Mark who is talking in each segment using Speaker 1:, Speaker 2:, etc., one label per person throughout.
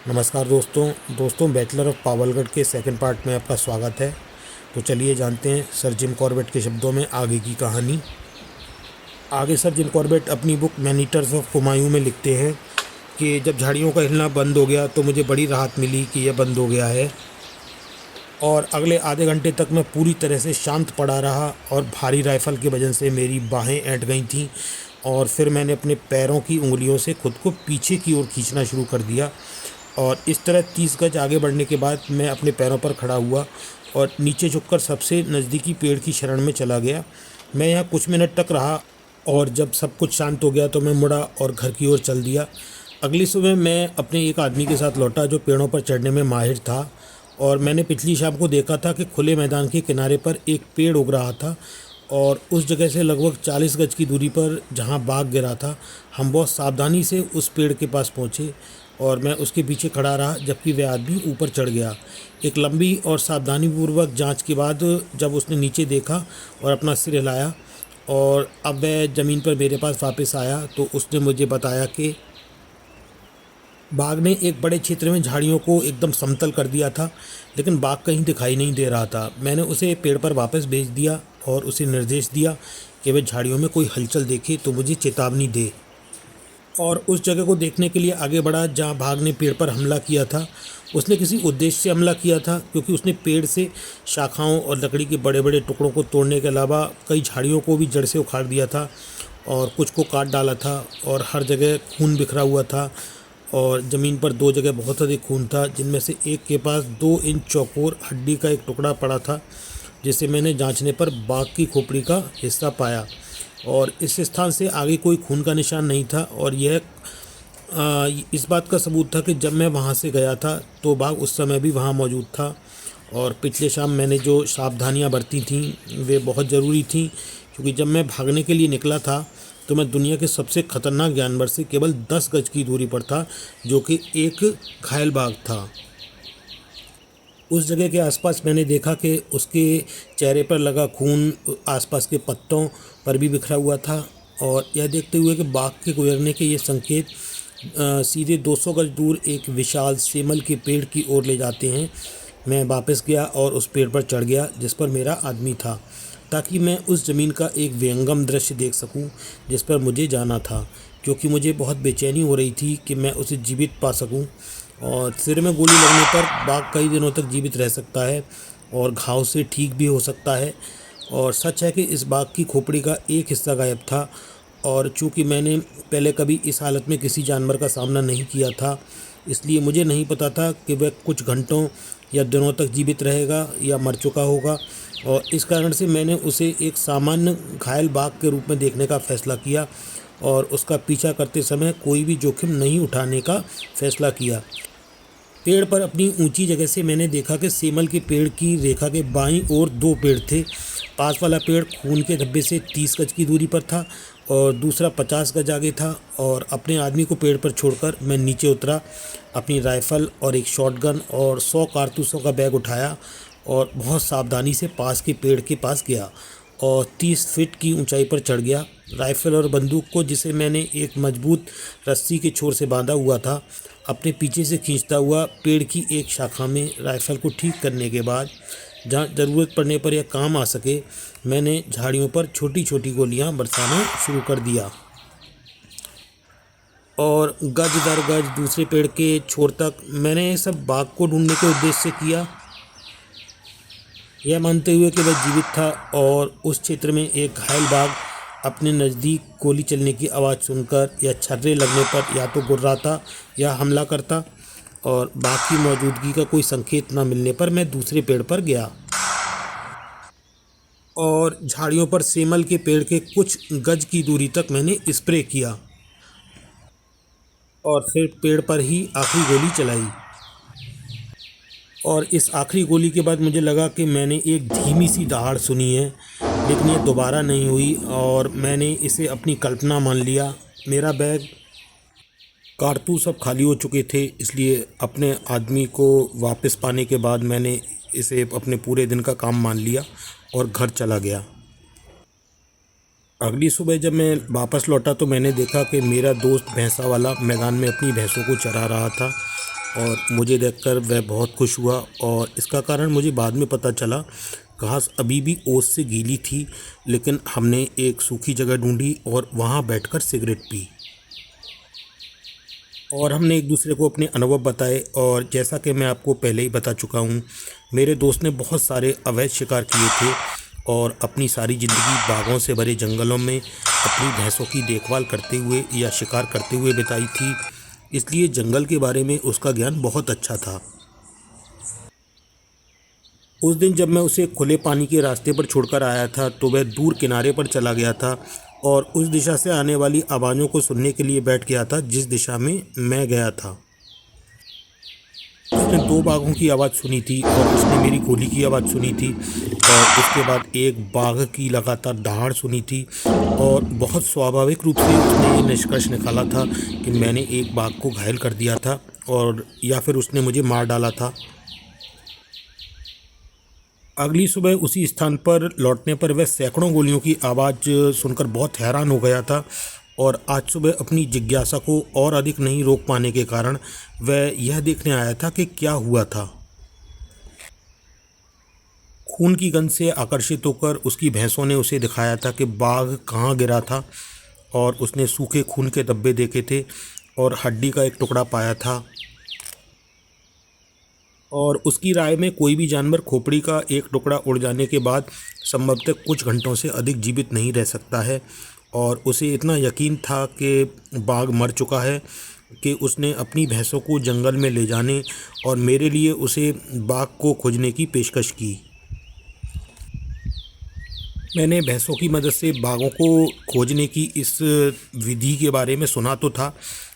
Speaker 1: नमस्कार दोस्तों bachelor of Pawalgarh के सेकंड पार्ट में आपका स्वागत है। तो चलिए जानते हैं सर जिम कॉर्बेट के शब्दों में आगे की कहानी। आगे सर जिम कॉर्बेट अपनी बुक मैनीटर्स ऑफ हुमायूं में लिखते हैं कि जब झाड़ियों का हिलना बंद हो गया तो मुझे बड़ी राहत मिली कि यह बंद हो गया है, और अगले आधे घंटे तक मैं पूरी तरह से शांत पड़ा रहा और भारी राइफ़ल की वजह से मेरी बाहें ऐंठ गई थीं। और फिर मैंने अपने पैरों की उंगलियों से खुद को पीछे की ओर खींचना शुरू कर दिया, और इस तरह 30 गज आगे बढ़ने के बाद मैं अपने पैरों पर खड़ा हुआ और नीचे झुककर सबसे नज़दीकी पेड़ की शरण में चला गया। मैं यहाँ कुछ मिनट तक रहा, और जब सब कुछ शांत हो गया तो मैं मुड़ा और घर की ओर चल दिया। अगली सुबह मैं अपने एक आदमी के साथ लौटा जो पेड़ों पर चढ़ने में माहिर था, और मैंने पिछली शाम को देखा था कि खुले मैदान के किनारे पर एक पेड़ उग रहा था, और उस जगह से लगभग 40 गज की दूरी पर जहाँ बाग गिरा था, हम बहुत सावधानी से उस पेड़ के पास पहुँचे, और मैं उसके पीछे खड़ा रहा जबकि वह आदमी ऊपर चढ़ गया। एक लंबी और सावधानीपूर्वक जांच के बाद जब उसने नीचे देखा और अपना सिर हिलाया और अब वह ज़मीन पर मेरे पास वापस आया, तो उसने मुझे बताया कि बाघ ने एक बड़े क्षेत्र में झाड़ियों को एकदम समतल कर दिया था, लेकिन बाघ कहीं दिखाई नहीं दे रहा था। मैंने उसे पेड़ पर वापस भेज दिया और उसे निर्देश दिया कि वह झाड़ियों में कोई हलचल देखे तो मुझे चेतावनी दे, और उस जगह को देखने के लिए आगे बढ़ा जहां बाघ ने पेड़ पर हमला किया था। उसने किसी उद्देश्य से हमला किया था, क्योंकि उसने पेड़ से शाखाओं और लकड़ी के बड़े बड़े टुकड़ों को तोड़ने के अलावा कई झाड़ियों को भी जड़ से उखाड़ दिया था, और कुछ को काट डाला था, और हर जगह खून बिखरा हुआ था, और ज़मीन पर दो जगह बहुत अधिक खून था, जिनमें से एक के पास 2 इंच चौकोर हड्डी का एक टुकड़ा पड़ा था, जिसे मैंने जांचने पर बाघ की खोपड़ी का हिस्सा पाया। और इस स्थान से आगे कोई खून का निशान नहीं था, और यह इस बात का सबूत था कि जब मैं वहां से गया था तो बाघ उस समय भी वहां मौजूद था। और पिछले शाम मैंने जो सावधानियां बरती थीं वे बहुत ज़रूरी थीं, क्योंकि जब मैं भागने के लिए निकला था तो मैं दुनिया के सबसे खतरनाक जानवर से केवल 10 गज की दूरी पर था, जो कि एक घायल बाघ था। उस जगह के आसपास मैंने देखा कि उसके चेहरे पर लगा खून आसपास के पत्तों पर भी बिखरा हुआ था, और यह देखते हुए कि बाघ के गुजरने के ये संकेत सीधे 200 गज दूर एक विशाल सेमल के पेड़ की ओर ले जाते हैं, मैं वापस गया और उस पेड़ पर चढ़ गया जिस पर मेरा आदमी था, ताकि मैं उस ज़मीन का एक विहंगम दृश्य देख सकूं जिस पर मुझे जाना था, क्योंकि मुझे बहुत बेचैनी हो रही थी कि मैं उसे जीवित पा सकूं। और सिर में गोली लगने पर बाघ कई दिनों तक जीवित रह सकता है और घाव से ठीक भी हो सकता है, और सच है कि इस बाघ की खोपड़ी का एक हिस्सा गायब था, और चूंकि मैंने पहले कभी इस हालत में किसी जानवर का सामना नहीं किया था, इसलिए मुझे नहीं पता था कि वह कुछ घंटों या दिनों तक जीवित रहेगा या मर चुका होगा, और इस कारण से मैंने उसे एक सामान्य घायल बाघ के रूप में देखने का फैसला किया, और उसका पीछा करते समय कोई भी जोखिम नहीं उठाने का फैसला किया। पेड़ पर अपनी ऊंची जगह से मैंने देखा कि सेमल के पेड़ की रेखा के बाईं ओर 2 पेड़ थे। पास वाला पेड़ खून के धब्बे से 30 गज की दूरी पर था, और दूसरा 50 गज आगे था, और अपने आदमी को पेड़ पर छोड़कर मैं नीचे उतरा, अपनी राइफ़ल और एक शॉटगन और 100 कारतूसों का बैग उठाया, और बहुत सावधानी से पास के पेड़ के पास गया और 30 फीट की ऊंचाई पर चढ़ गया। राइफ़ल और बंदूक को, जिसे मैंने एक मजबूत रस्सी के छोर से बांधा हुआ था, अपने पीछे से खींचता हुआ पेड़ की एक शाखा में राइफ़ल को ठीक करने के बाद, जहाँ ज़रूरत पड़ने पर यह काम आ सके, मैंने झाड़ियों पर छोटी छोटी गोलियां बरसाना शुरू कर दिया, और गज दर गज दूसरे पेड़ के छोर तक मैंने ये सब बाघ को ढूंढने के उद्देश्य से किया, यह मानते हुए कि वह जीवित था, और उस क्षेत्र में एक घायल बाघ अपने नज़दीक गोली चलने की आवाज़ सुनकर या छर्रे लगने पर या तो गुर्राता या हमला करता, और बाघ की मौजूदगी का कोई संकेत न मिलने पर मैं दूसरे पेड़ पर गया और झाड़ियों पर सेमल के पेड़ के कुछ गज की दूरी तक मैंने स्प्रे किया, और फिर पेड़ पर ही आखिरी गोली चलाई। और इस आखिरी गोली के बाद मुझे लगा कि मैंने एक धीमी सी दहाड़ सुनी है, लेकिन ये दोबारा नहीं हुई, और मैंने इसे अपनी कल्पना मान लिया। मेरा बैग कारतूस सब खाली हो चुके थे, इसलिए अपने आदमी को वापस पाने के बाद मैंने इसे अपने पूरे दिन का काम मान लिया और घर चला गया। अगली सुबह जब मैं वापस लौटा तो मैंने देखा कि मेरा दोस्त भैंसा वाला मैदान में अपनी भैंसों को चरा रहा था, और मुझे देखकर वह बहुत खुश हुआ और इसका कारण मुझे बाद में पता चला। घास अभी भी ओस से गीली थी, लेकिन हमने एक सूखी जगह ढूंढी और वहाँ बैठकर सिगरेट पी और हमने एक दूसरे को अपने अनुभव बताए। और जैसा कि मैं आपको पहले ही बता चुका हूँ, मेरे दोस्त ने बहुत सारे अवैध शिकार किए थे और अपनी सारी ज़िंदगी बागों से भरे जंगलों में अपनी भैंसों की देखभाल करते हुए या शिकार करते हुए बिताई थी, इसलिए जंगल के बारे में उसका ज्ञान बहुत अच्छा था। उस दिन जब मैं उसे खुले पानी के रास्ते पर छोड़कर आया था तो वह दूर किनारे पर चला गया था और उस दिशा से आने वाली आवाज़ों को सुनने के लिए बैठ गया था जिस दिशा में मैं गया था। उसने दो बाघों की आवाज़ सुनी थी और उसने मेरी गोली की आवाज़ सुनी थी और उसके बाद एक बाघ की लगातार दहाड़ सुनी थी और बहुत स्वाभाविक रूप से उसने ये निष्कर्ष निकाला था कि मैंने एक बाघ को घायल कर दिया था और या फिर उसने मुझे मार डाला था। अगली सुबह उसी स्थान पर लौटने पर वह सैकड़ों गोलियों की आवाज़ सुनकर बहुत हैरान हो गया था और आज सुबह अपनी जिज्ञासा को और अधिक नहीं रोक पाने के कारण वह यह देखने आया था कि क्या हुआ था। खून की गंध से आकर्षित होकर उसकी भैंसों ने उसे दिखाया था कि बाघ कहाँ गिरा था और उसने सूखे खून के धब्बे देखे थे और हड्डी का एक टुकड़ा पाया था। और उसकी राय में कोई भी जानवर खोपड़ी का एक टुकड़ा उड़ जाने के बाद संभवतः कुछ घंटों से अधिक जीवित नहीं रह सकता है और उसे इतना यकीन था कि बाघ मर चुका है कि उसने अपनी भैंसों को जंगल में ले जाने और मेरे लिए उसे बाघ को खोजने की पेशकश की। मैंने भैंसों की मदद से बाघों को खोजने की इस विधि के बारे में सुना तो था,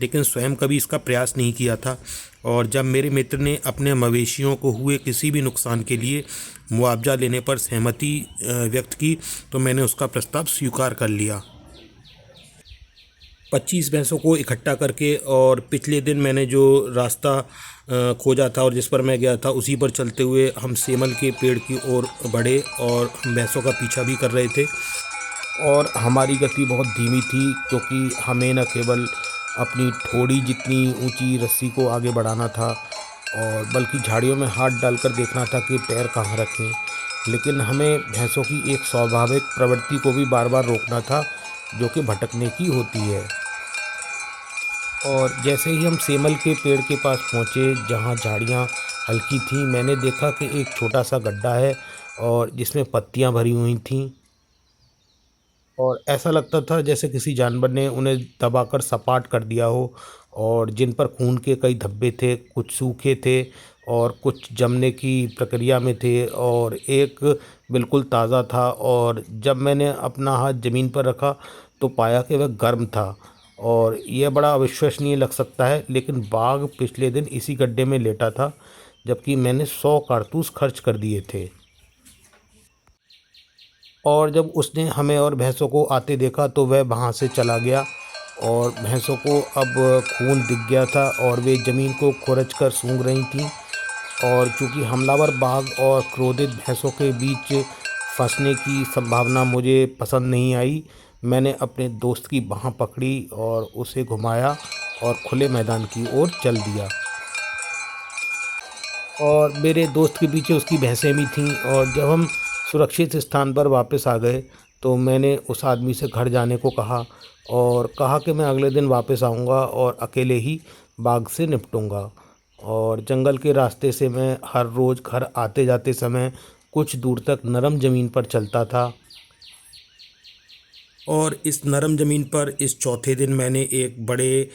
Speaker 1: लेकिन स्वयं कभी इसका प्रयास नहीं किया था। और जब मेरे मित्र ने अपने मवेशियों को हुए किसी भी नुकसान के लिए मुआवजा लेने पर सहमति व्यक्त की तो मैंने उसका प्रस्ताव स्वीकार कर लिया। 25 भैंसों को इकट्ठा करके और पिछले दिन मैंने जो रास्ता खोजा था और जिस पर मैं गया था उसी पर चलते हुए हम सेमल के पेड़ की ओर बढ़े और हम भैंसों का पीछा भी कर रहे थे। और हमारी गति बहुत धीमी थी क्योंकि हमें न केवल अपनी थोड़ी जितनी ऊंची रस्सी को आगे बढ़ाना था और बल्कि झाड़ियों में हाथ डालकर देखना था कि पैर कहाँ रखें। लेकिन हमें भैंसों की एक स्वाभाविक प्रवृत्ति को भी बार बार रोकना था जो कि भटकने की होती है। और जैसे ही हम सेमल के पेड़ के पास पहुँचे जहाँ झाड़ियाँ हल्की थीं, मैंने देखा कि एक छोटा सा गड्ढा है और जिसमें पत्तियाँ भरी हुई थीं और ऐसा लगता था जैसे किसी जानवर ने उन्हें दबाकर सपाट कर दिया हो और जिन पर खून के कई धब्बे थे, कुछ सूखे थे और कुछ जमने की प्रक्रिया में थे और एक बिल्कुल ताज़ा था। और जब मैंने अपना हाथ ज़मीन पर रखा तो पाया कि वह गर्म था और यह बड़ा अविश्वसनीय लग सकता है, लेकिन बाघ पिछले दिन इसी गड्ढे में लेटा था जबकि मैंने 100 कारतूस खर्च कर दिए थे। और जब उसने हमें और भैंसों को आते देखा तो वह वहाँ से चला गया और भैंसों को अब खून दिख गया था और वे ज़मीन को खुरच कर सूंघ रही थीं। और चूँकि हमलावर बाघ और क्रोधित भैंसों के बीच फंसने की संभावना मुझे पसंद नहीं आई, मैंने अपने दोस्त की बाँह पकड़ी और उसे घुमाया और खुले मैदान की ओर चल दिया। और मेरे दोस्त के पीछे उसकी भैंसें भी थीं। और जब हम सुरक्षित स्थान पर वापस आ गए तो मैंने उस आदमी से घर जाने को कहा और कहा कि मैं अगले दिन वापस आऊँगा और अकेले ही बाघ से निपटूँगा। और जंगल के रास्ते से मैं हर रोज़ घर आते जाते समय कुछ दूर तक नरम ज़मीन पर चलता था। और इस नरम ज़मीन पर इस चौथे दिन मैंने एक बड़े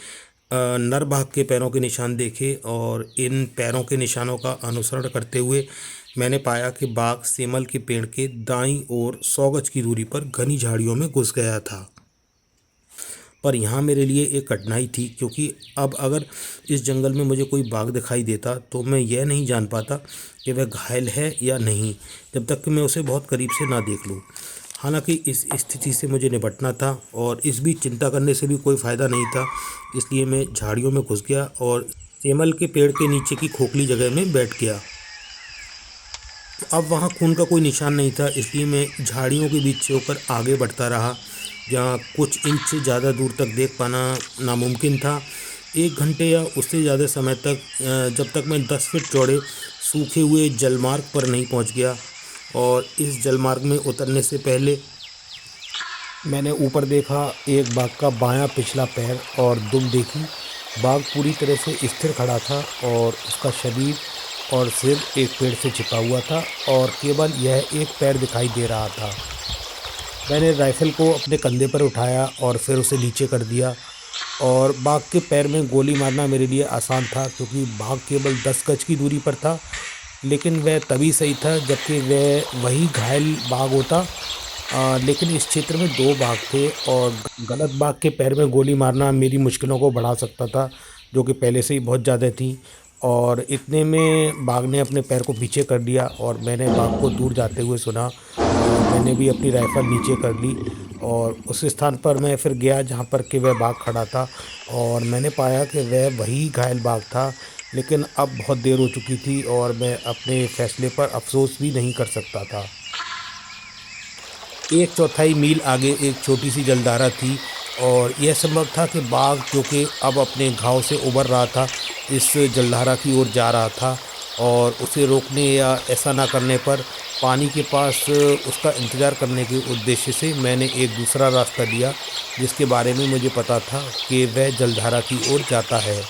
Speaker 1: नर बाघ के पैरों के निशान देखे और इन पैरों के निशानों का अनुसरण करते हुए मैंने पाया कि बाघ सेमल के पेड़ के दाईं ओर 100 गज की दूरी पर घनी झाड़ियों में घुस गया था। पर यहाँ मेरे लिए एक कठिनाई थी क्योंकि अब अगर इस जंगल में मुझे कोई बाघ दिखाई देता तो मैं यह नहीं जान पाता कि वह घायल है या नहीं जब तक कि मैं उसे बहुत करीब से ना देख लूँ। हालांकि इस स्थिति से मुझे निपटना था और इस बीच चिंता करने से भी कोई फ़ायदा नहीं था, इसलिए मैं झाड़ियों में घुस गया और सेमल के पेड़ के नीचे की खोखली जगह में बैठ गया। अब वहाँ खून का कोई निशान नहीं था, इसलिए मैं झाड़ियों के बीच से होकर आगे बढ़ता रहा जहाँ कुछ इंच से ज़्यादा दूर तक देख पाना नामुमकिन था। 1 घंटे या उससे ज़्यादा समय तक जब तक मैं 10 फीट चौड़े सूखे हुए जलमार्ग पर नहीं पहुंच गया। और इस जलमार्ग में उतरने से पहले मैंने ऊपर देखा एक बाघ का बायां पिछला पैर और दुम देखी। बाघ पूरी तरह से स्थिर खड़ा था और उसका शरीर और सिर एक पेड़ से छिपा हुआ था और केवल यह एक पैर दिखाई दे रहा था। मैंने राइफल को अपने कंधे पर उठाया और फिर उसे नीचे कर दिया। और बाघ के पैर में गोली मारना मेरे लिए आसान था क्योंकि बाघ केवल 10 गज की दूरी पर था। लेकिन वह तभी सही था जबकि वह वही घायल बाघ होता। लेकिन इस क्षेत्र में 2 बाघ थे और गलत बाघ के पैर में गोली मारना मेरी मुश्किलों को बढ़ा सकता था, जो कि पहले से ही बहुत ज़्यादा थी। और इतने में बाघ ने अपने पैर को पीछे कर लिया और मैंने बाघ को दूर जाते हुए सुना। और मैंने भी अपनी राइफल नीचे कर ली और उस स्थान पर मैं फिर गया जहाँ पर कि वह बाघ खड़ा था। और मैंने पाया कि वह वही घायल बाघ था। लेकिन अब बहुत देर हो चुकी थी और मैं अपने फैसले पर अफसोस भी नहीं कर सकता था। 1/4 मील आगे एक छोटी सी जलधारा थी और यह संभव था कि बाघ, जो कि अब अपने घाव से उबर रहा था, इस जलधारा की ओर जा रहा था। और उसे रोकने या ऐसा ना करने पर पानी के पास उसका इंतज़ार करने के उद्देश्य से मैंने एक दूसरा रास्ता लिया, जिसके बारे में मुझे पता था कि वह जलधारा की ओर जाता है।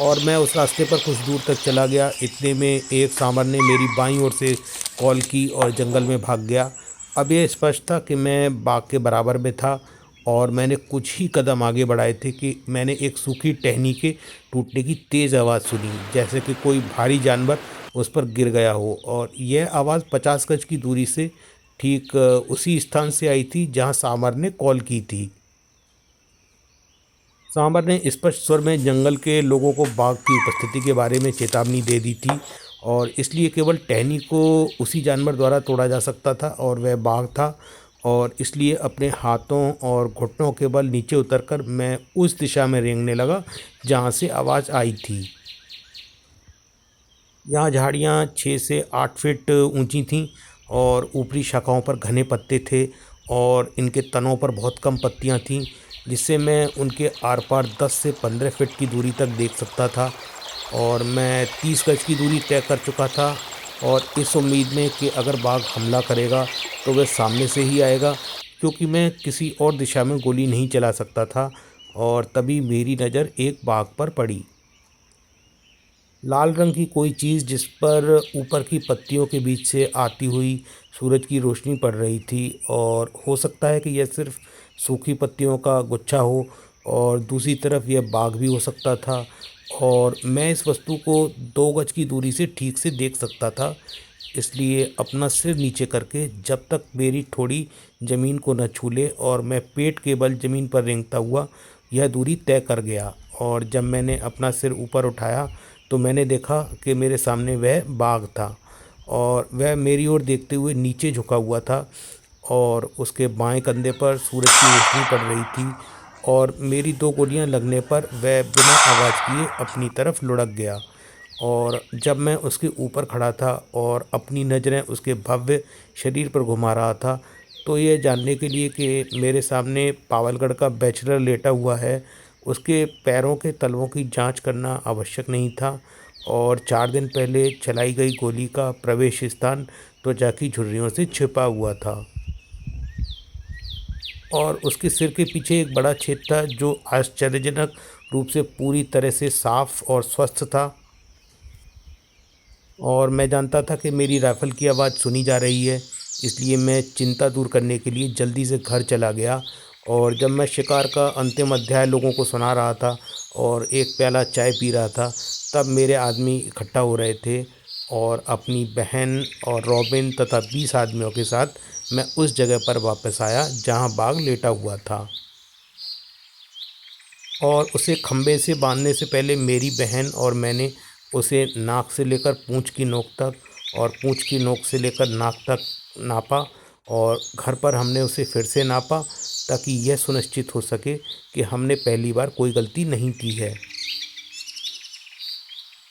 Speaker 1: और मैं उस रास्ते पर कुछ दूर तक चला गया। इतने में एक सांभर ने मेरी बाईं ओर से कॉल की और जंगल में भाग गया। अब यह स्पष्ट था कि मैं बाघ के बराबर में था और मैंने कुछ ही कदम आगे बढ़ाए थे कि मैंने एक सूखी टहनी के टूटने की तेज़ आवाज़ सुनी, जैसे कि कोई भारी जानवर उस पर गिर गया हो। और यह आवाज़ 50 गज की दूरी से ठीक उसी स्थान से आई थी जहां सांभर ने कॉल की थी। सांबर ने स्पष्ट स्वर में जंगल के लोगों को बाघ की उपस्थिति के बारे में चेतावनी दे दी थी और इसलिए केवल टहनी को उसी जानवर द्वारा तोड़ा जा सकता था और वह बाघ था। और इसलिए अपने हाथों और घुटनों के बल नीचे उतरकर मैं उस दिशा में रेंगने लगा जहाँ से आवाज़ आई थी। यहाँ झाड़ियाँ 6 से 8 फीट ऊंची थीं और ऊपरी शाखाओं पर घने पत्ते थे और इनके तनों पर बहुत कम पत्तियाँ थीं, जिससे मैं उनके आर पार 10 से 15 फीट की दूरी तक देख सकता था। और मैं 30 गज की दूरी तय कर चुका था और इस उम्मीद में कि अगर बाघ हमला करेगा तो वह सामने से ही आएगा, क्योंकि मैं किसी और दिशा में गोली नहीं चला सकता था। और तभी मेरी नज़र एक बाघ पर पड़ी। लाल रंग की कोई चीज़ जिस पर ऊपर की पत्तियों के बीच से आती हुई सूरज की रोशनी पड़ रही थी। और हो सकता है कि यह सिर्फ सूखी पत्तियों का गुच्छा हो और दूसरी तरफ यह बाघ भी हो सकता था। और मैं इस वस्तु को 2 गज की दूरी से ठीक से देख सकता था, इसलिए अपना सिर नीचे करके जब तक मेरी ठोड़ी ज़मीन को न छू ले और मैं पेट के बल ज़मीन पर रेंगता हुआ यह दूरी तय कर गया। और जब मैंने अपना सिर ऊपर उठाया तो मैंने देखा कि मेरे सामने वह बाघ था और वह मेरी ओर देखते हुए नीचे झुका हुआ था और उसके बाएं कंधे पर सूरज की रोशनी पड़ रही थी। और मेरी 2 गोलियां लगने पर वह बिना आवाज़ किए अपनी तरफ लुढ़क गया। और जब मैं उसके ऊपर खड़ा था और अपनी नज़रें उसके भव्य शरीर पर घुमा रहा था, तो यह जानने के लिए कि मेरे सामने पावलगढ़ का बैचलर लेटा हुआ है, उसके पैरों के तलवों की जांच करना आवश्यक नहीं था। और 4 दिन पहले चलाई गई गोली का प्रवेश स्थान त्वचा की झुर्रियों से छिपा हुआ था और उसके सिर के पीछे एक बड़ा छेद था जो आश्चर्यजनक रूप से पूरी तरह से साफ और स्वस्थ था। और मैं जानता था कि मेरी राइफ़ल की आवाज़ सुनी जा रही है, इसलिए मैं चिंता दूर करने के लिए जल्दी से घर चला गया। और जब मैं शिकार का अंतिम अध्याय लोगों को सुना रहा था और एक प्याला चाय पी रहा था, तब मेरे आदमी इकट्ठा हो रहे थे और अपनी बहन और रॉबिन तथा 20 आदमियों के साथ मैं उस जगह पर वापस आया जहां बाघ लेटा हुआ था। और उसे खंबे से बांधने से पहले मेरी बहन और मैंने उसे नाक से लेकर पूंछ की नोक तक और पूंछ की नोक से लेकर नाक तक नापा। और घर पर हमने उसे फिर से नापा ताकि यह सुनिश्चित हो सके कि हमने पहली बार कोई गलती नहीं की है।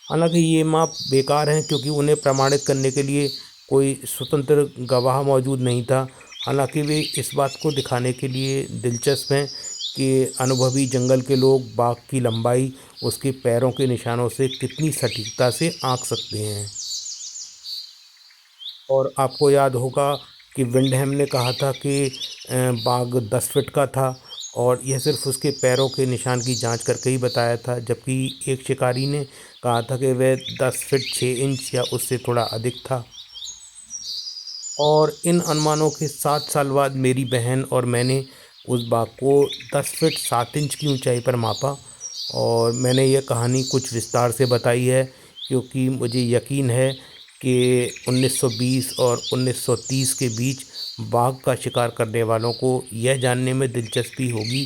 Speaker 1: हालांकि ये माप बेकार हैं क्योंकि उन्हें प्रमाणित करने के लिए कोई स्वतंत्र गवाह मौजूद नहीं था। हालांकि वे इस बात को दिखाने के लिए दिलचस्प हैं कि अनुभवी जंगल के लोग बाघ की लंबाई उसके पैरों के निशानों से कितनी सटीकता से आंक सकते हैं। और आपको याद होगा कि विंडहैम ने कहा था कि बाघ 10 फीट का था, और यह सिर्फ उसके पैरों के निशान की जांच करके ही बताया था, जबकि एक शिकारी ने कहा था कि वह 10 फीट 6 इंच या उससे थोड़ा अधिक था। और इन अनुमानों के 7 साल बाद मेरी बहन और मैंने उस बाघ को 10 फीट 7 इंच की ऊंचाई पर मापा, और मैंने यह कहानी कुछ विस्तार से बताई है क्योंकि मुझे यकीन है कि 1920 और 1930 के बीच बाघ का शिकार करने वालों को यह जानने में दिलचस्पी होगी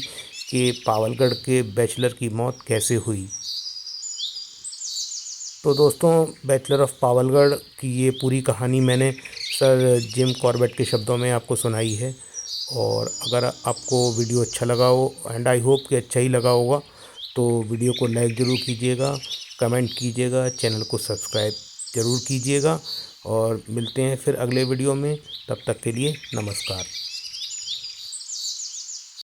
Speaker 1: कि पावलगढ़ के बैचलर की मौत कैसे हुई। तो दोस्तों, बैचलर ऑफ पावलगढ़ की ये पूरी कहानी मैंने सर जिम कॉर्बेट के शब्दों में आपको सुनाई है। और अगर आपको वीडियो अच्छा लगा हो, एंड आई होप कि अच्छा ही लगा होगा, तो वीडियो को लाइक ज़रूर कीजिएगा, कमेंट कीजिएगा, चैनल को सब्सक्राइब ज़रूर कीजिएगा, और मिलते हैं फिर अगले वीडियो में। तब तक के लिए नमस्कार।